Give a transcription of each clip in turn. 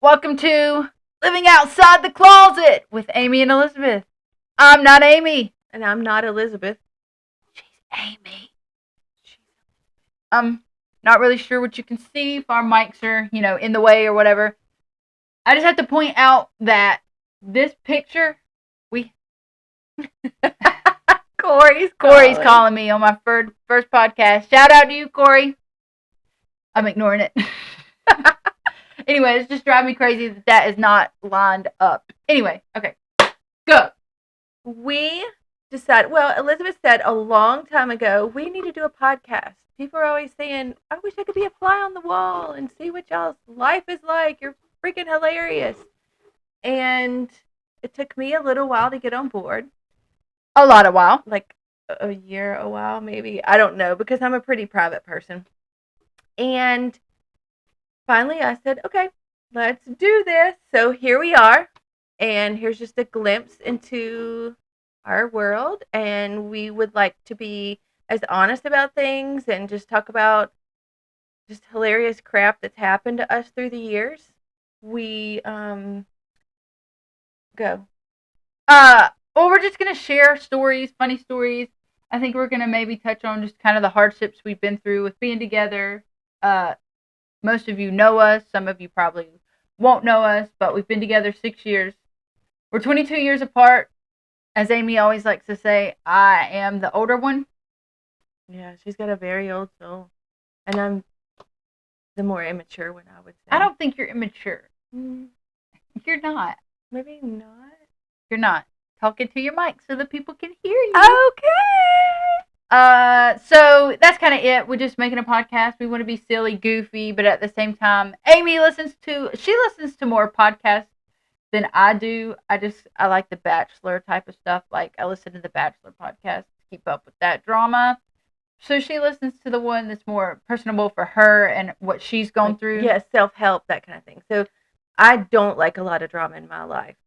Welcome to Living Outside the Closet with Amy and Elizabeth. I'm not Amy. And I'm not Elizabeth. She's Amy. I'm not really sure what you can see if our mics are, in the way or whatever. I just have to point out that this picture, we Corey's calling me on my first podcast. Shout out to you, Corey. I'm ignoring it. Anyway, it's just driving me crazy that is not lined up. Anyway, okay, go. We decided, Elizabeth said a long time ago, we need to do a podcast. People are always saying, I wish I could be a fly on the wall and see what y'all's life is like. You're freaking hilarious. And it took me a little while to get on board. A lot of while. Like a year, a while, maybe. I don't know, because I'm a pretty private person. And finally I said, okay, let's do this. So here we are. And here's just a glimpse into our world. And we would like to be as honest about things and just talk about just hilarious crap that's happened to us through the years. We go. Well, we're just gonna share stories, funny stories. I think we're gonna maybe touch on just kind of the hardships we've been through with being together. Most of you know us. Some of you probably won't know us, but we've been together 6 years. We're 22 years apart. As Amy always likes to say, I am the older one. Yeah, she's got a very old soul. And I'm the more immature one, I would say. I don't think you're immature. You're not. Maybe not. You're not. Talking to your mic so that people can hear you. Okay. So that's kind of it. We're just making a podcast. We want to be silly, goofy, but at the same time, Amy listens to more podcasts than I do. I like the Bachelor type of stuff. Like I listen to the Bachelor podcast to keep up with that drama. So she listens to the one that's more personable for her and what she's gone through. Yeah, self-help, that kind of thing. So I don't like a lot of drama in my life.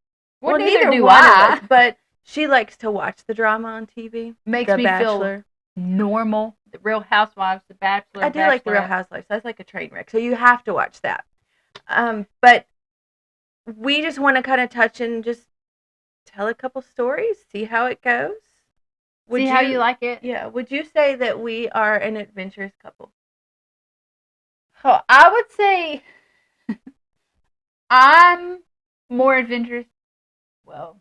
Well, neither do I. But she likes to watch the drama on TV. Makes me feel normal. The Real Housewives, The Bachelor. I do like The Real Housewives. That's like a train wreck. So you have to watch that. But we just want to kind of touch and just tell a couple stories, see how it goes. See how you like it? Yeah. Would you say that we are an adventurous couple? Oh, I would say I'm more adventurous. Well,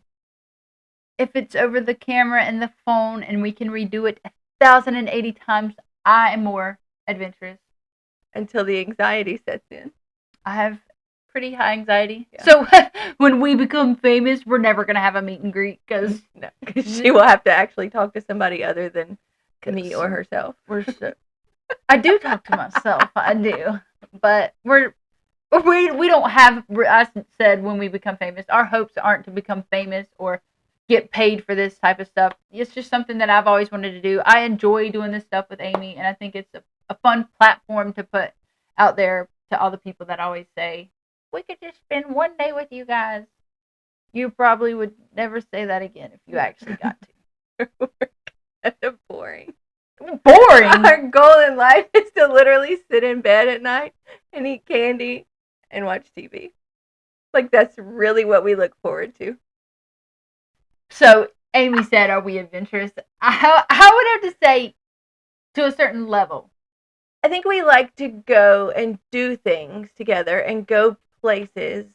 if it's over the camera and the phone and we can redo it 1,080 times, I am more adventurous. Until the anxiety sets in. I have pretty high anxiety. Yeah. So when we become famous, we're never going to have a meet and greet because she will have to actually talk to somebody other than me or herself. I do talk to myself. I do. But we don't have, I said when we become famous, our hopes aren't to become famous or get paid for this type of stuff. It's just something that I've always wanted to do. I enjoy doing this stuff with Amy, and I think it's a fun platform to put out there to all the people that always say, we could just spend one day with you guys. You probably would never say that again if you actually got to. We're kind of boring. Boring? Our goal in life is to literally sit in bed at night and eat candy and watch TV. Like, that's really what we look forward to. So, Amy said, are we adventurous? How would I have to say to a certain level? I think we like to go and do things together and go places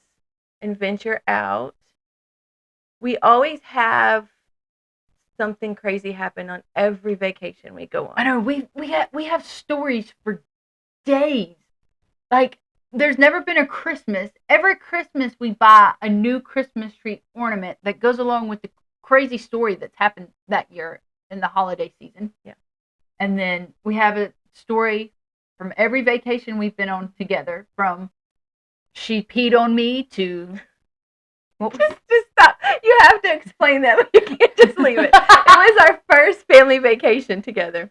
and venture out. We always have something crazy happen on every vacation we go on. I know, we have stories for days. Like, there's never been a Christmas. Every Christmas we buy a new Christmas tree ornament that goes along with the crazy story that's happened that year in the holiday season. Yeah. And then we have a story from every vacation we've been on together, from she peed on me to... Just stop. You have to explain that, but you can't just leave it. It was our first family vacation together.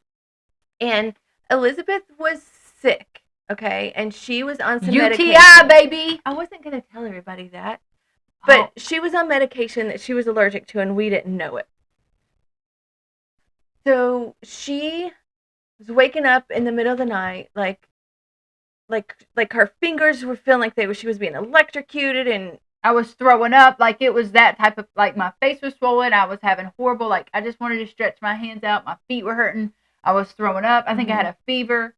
And Elizabeth was sick, okay? And she was on some medication. UTI, baby! I wasn't going to tell everybody that. But she was on medication that she was allergic to, and we didn't know it. So she was waking up in the middle of the night, like like her fingers were feeling like she was being electrocuted, and I was throwing up. Like, it was that type of, like, my face was swollen. I was having horrible, like, I just wanted to stretch my hands out. My feet were hurting. I was throwing up. I think I had a fever.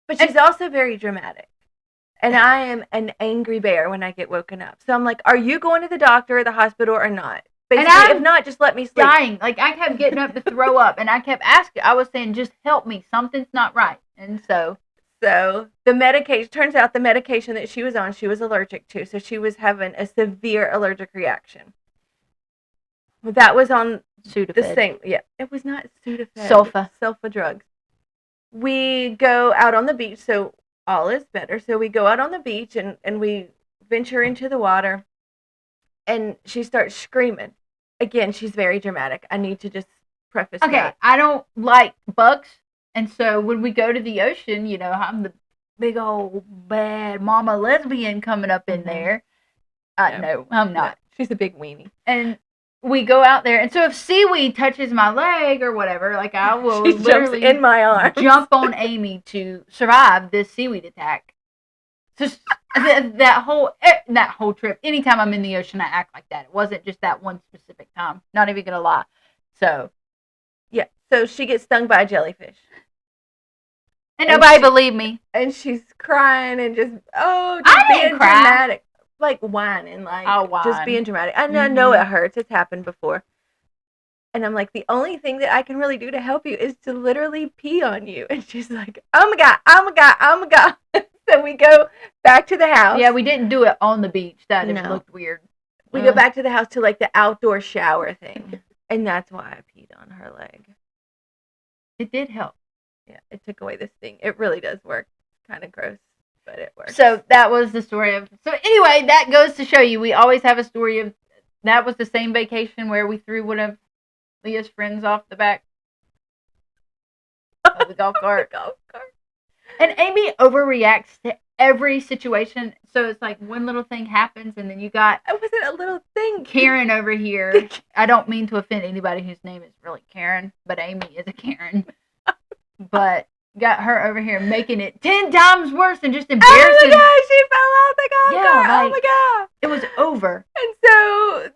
But she's also very dramatic. And I am an angry bear when I get woken up. So I'm like, are you going to the doctor or the hospital or not? Basically, if not, just let me sleep. Dying. Like, I kept getting up to throw up, and I kept asking. I was saying, just help me. Something's not right. And so the medication, turns out the medication that she was on, she was allergic to. So she was having a severe allergic reaction. That was on Sudafed. the same. Yeah, it was not Sudafed. Sulfa drugs. We go out on the beach, so all is better. So we go out on the beach and we venture into the water, and she starts screaming. Again, she's very dramatic. I need to just preface that. I don't like bugs, and so when we go to the ocean, you know, I'm the big old bad mama lesbian coming up in there. No, I'm not. No, she's a big weenie. And we go out there, and so if seaweed touches my leg or whatever, like, I will she literally jumps in my arms. jump on Amy to survive this seaweed attack. Just that whole trip. Anytime I'm in the ocean, I act like that. It wasn't just that one specific time. Not even gonna lie. So yeah. So she gets stung by a jellyfish. And nobody believed me. And she's crying and just being dramatic. Like whining, like just being dramatic. I know it hurts. It's happened before. And I'm like, the only thing that I can really do to help you is to literally pee on you. And she's like, oh my God, oh my God, oh my God. So we go back to the house. Yeah, we didn't do it on the beach. That looked weird. We go back to the house to like the outdoor shower thing. And that's why I peed on her leg. It did help. Yeah, it took away the sting. It really does work. Kind of gross, but it works. So that was the story of. So anyway, that goes to show you we always have a story of. That was the same vacation where we threw one of Leah's friends off the back of the golf cart. And Amy overreacts to every situation. So it's like one little thing happens, and then you got. It wasn't a little thing. Karen over here. I don't mean to offend anybody whose name is really Karen, but Amy is a Karen. But got her over here making it 10 times worse and just embarrassing. Oh my God, she fell out the golf cart. Like, oh my God. It was over. And so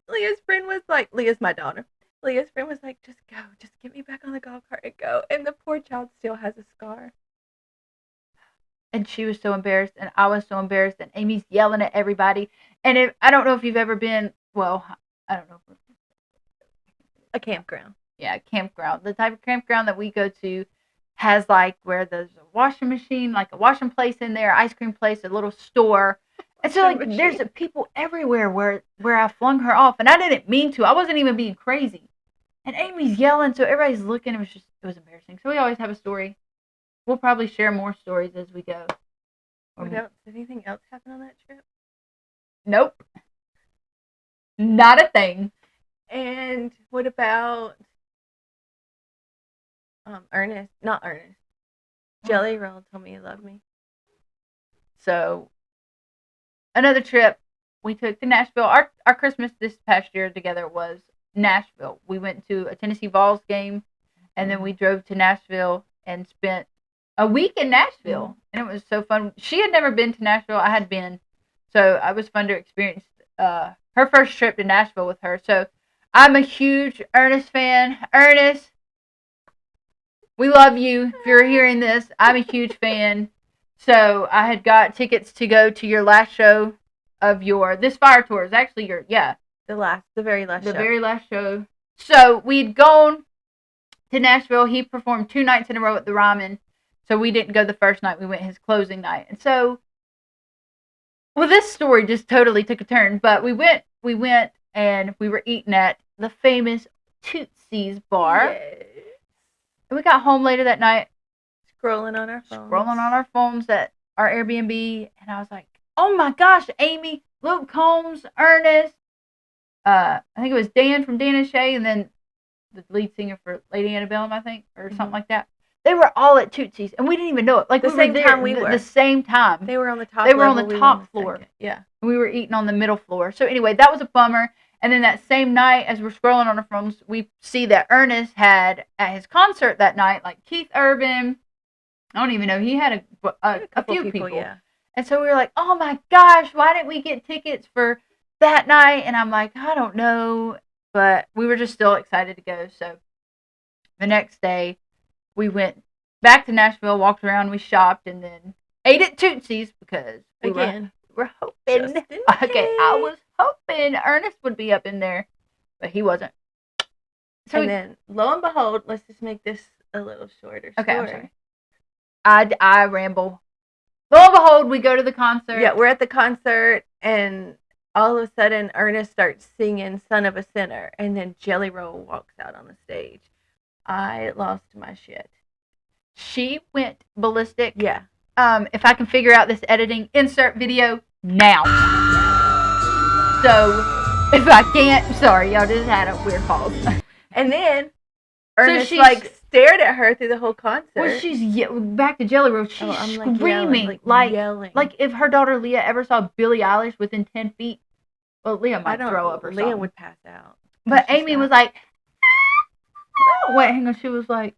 Leah's friend was like, Leah's my daughter. Leah's friend was like, just go. Just get me back on the golf cart and go. And the poor child still has a scar. And she was so embarrassed, and I was so embarrassed, and Amy's yelling at everybody. And I don't know if you've ever been, well, I don't know. A campground. Yeah, campground. The type of campground that we go to has like where there's a washing machine, like a washing place in there, ice cream place, a little store. And so like there's people everywhere where I flung her off, and I didn't mean to. I wasn't even being crazy. And Amy's yelling, so everybody's looking. It was embarrassing. So we always have a story. We'll probably share more stories as we go. What else? Did anything else happen on that trip? Nope. Not a thing. And what about Ernest? Not Ernest. Jelly Roll told me he loved me. So, another trip we took to Nashville. Our Christmas this past year together was Nashville. We went to a Tennessee Vols game, and then we drove to Nashville and spent a week in Nashville. And it was so fun. She had never been to Nashville. I had been. So, it was fun to experience her first trip to Nashville with her. So, I'm a huge Ernest fan. Ernest, we love you. If you're hearing this, I'm a huge fan. So I had got tickets to go to your last show of this fire tour. Is actually the very last show. So we'd gone to Nashville. He performed 2 nights in a row at the Ryman. So we didn't go the first night. We went his closing night. And so, well, this story just totally took a turn. But we went and we were eating at the famous Tootsie's bar. Yes. And we got home later that night. Scrolling on our phones at our Airbnb. And I was like, oh my gosh, Amy, Luke Combs, Ernest. I think it was Dan from Dan and Shay. And then the lead singer for Lady Antebellum, I think. Or something like that. They were all at Tootsie's. And we didn't even know it. Like the same time we were. The same time. They were on the top They were on the top floor. Yeah. And we were eating on the middle floor. So anyway, that was a bummer. And then that same night, as we're scrolling on our phones, we see that Ernest had at his concert that night, like Keith Urban, I don't even know. He had a couple few people. yeah. And so we were like, oh my gosh, why didn't we get tickets for that night? And I'm like, I don't know. But we were just still excited to go. So the next day, we went back to Nashville, walked around, we shopped, and then ate at Tootsie's because we were hoping. Okay, I was hoping Ernest would be up in there, but he wasn't. So and then, lo and behold, let's just make this a little shorter story. Okay, I'm sorry. I ramble. Lo and behold, we go to the concert. Yeah, we're at the concert, and all of a sudden, Ernest starts singing "Son of a Sinner," and then Jelly Roll walks out on the stage. I lost my shit. She went ballistic. Yeah. If I can figure out this editing, insert video now. So, if I can't, sorry, y'all just had a weird pause. And then Ernest stared at her through the whole concert. Well, she's back to Jelly Roll. She's screaming yelling. Like if her daughter Leah ever saw Billie Eilish within 10 feet, well, Leah might throw up or something. Leah would pass out. But Amy was like, oh, wait, hang on. She was like,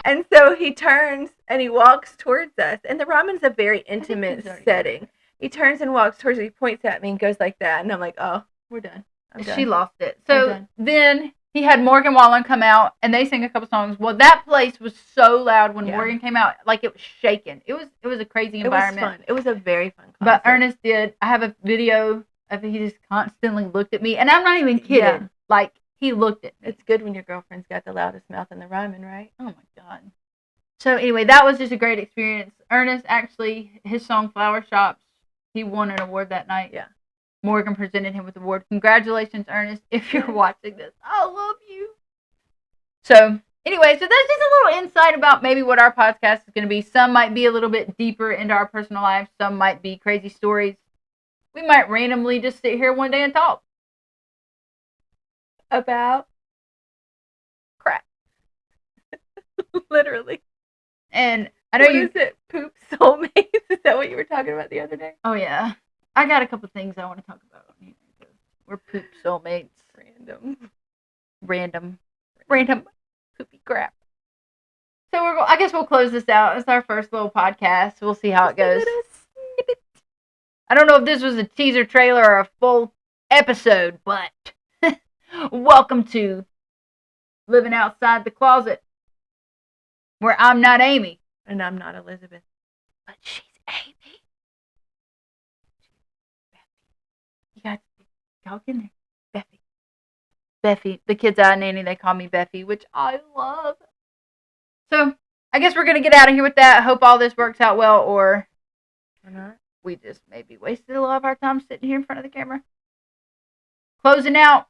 and so he turns and he walks towards us. And the ramen's a very intimate setting. He turns and walks towards us. He points at me and goes like that. And I'm like, oh, we're done. I'm done. She lost it. So then he had Morgan Wallen come out and they sang a couple songs. Well, that place was so loud when Morgan came out, like it was shaking. It was a crazy environment. It was fun. It was a very fun concert. But Ernest I have a video of he just constantly looked at me. And I'm not even kidding. Yeah. Like, he looked at me. It's good when your girlfriend's got the loudest mouth in the ramen, right? Oh, my God. So, anyway, that was just a great experience. Ernest, actually, his song Flower Shops, he won an award that night. Yeah. Morgan presented him with the award. Congratulations, Ernest, if you're watching this. I love you. So, anyway, so that's just a little insight about maybe what our podcast is going to be. Some might be a little bit deeper into our personal lives. Some might be crazy stories. We might randomly just sit here one day and talk. About crap. Literally. And I know what is it? Poop soulmates? Is that what you were talking about the other day? Oh, yeah. I got a couple things I want to talk about on here. We're poop soulmates. Random poopy crap. So I guess we'll close this out. It's our first little podcast. We'll see how it goes. I don't know if this was a teaser trailer or a full episode, but welcome to Living Outside the Closet, where I'm not Amy. And I'm not Elizabeth. But she's Amy. You got y'all in there. Beffy. The kids out of Nanny, they call me Beffy, which I love. So, I guess we're going to get out of here with that. Hope all this works out well, or not. We just maybe wasted a lot of our time sitting here in front of the camera. Closing out.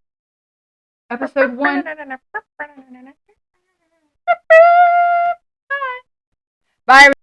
Episode 1. Bye. Bye.